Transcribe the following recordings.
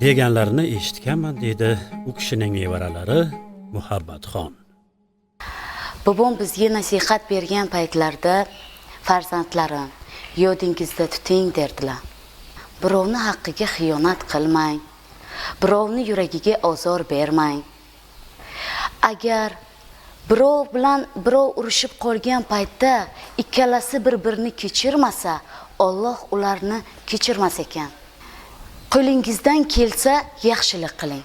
deganlarini eshitganman, deydi u kishining nevaralari Muhabbatxon. Bobom bizga nasihat bergan paytlarda farzandlarim yodingizda tuting derdilar. Birovni haqqiga xiyonat qilmang. Birovni yuragiga ozor bermang. Agar birov bilan birov urushib qolgan paytda ikkalasi bir-birini kechirmasa, Alloh ularni kechirmas ekan. Qo'lingizdan kelsa yaxshilik qiling.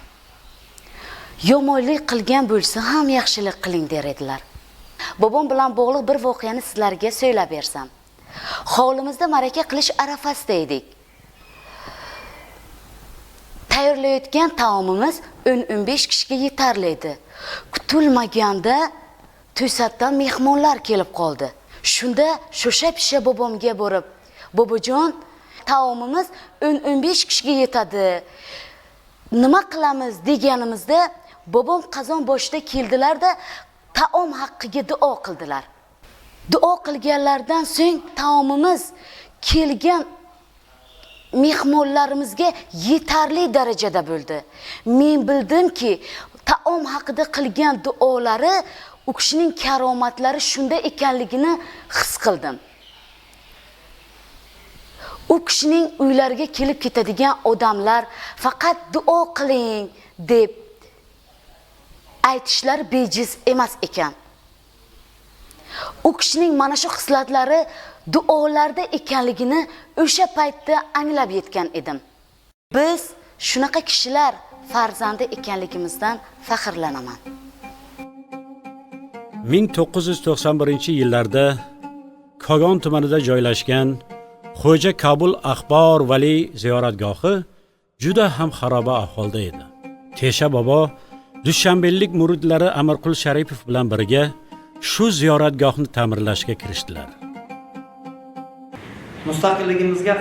Yomonlik qilgan bo'lsa ham yaxshilik qiling der edilar. Bobom bilan bog'liq bir voqeani sizlarga so'ylab bersam. Hovlimizda maraka qilish arafasida edik. Tayyorlayotgan taomimiz 10-15 kishiga yetarli edi. Kutilmaganda to'satdan mehmonlar kelib qoldi. Shunda shosha-pisha bobomga borib, "Bobojon, taomimiz 10-15 kishiga yetadi. Nima qilamiz?" deganimizda bobom qazon boshida keldilar-da, taom haqqiga duo qildilar. Duo qilganlardan so'ng taomimiz kelgan mehmonlarimizga yetarli darajada bo'ldi. Men bildimki, taom haqida qilgan duolari, u kishining karomatlari shunda ekanligini his qildim. U kishining uylariga kelib ketadigan odamlar faqat duo qiling deb aytishlar bejiz emas ekan. U kishining mana shu xislatlari duolarda ekanligini o'sha paytda anglab yetgan edim. Biz shunaqa kishilar farzandi ekanligimizdan faxrlanaman. 1991-yillarda Kogon tumanida joylashgan Xo'ja Kabul Axbor Vali ziyoratgohi juda ham xaroba ahvolda edi. Tesha bobo dushanbelik muridlari Amirqul Sharipov bilan birga shu ziyoratgohni ta'mirlashga kirishdilar. Mustaqilligimizga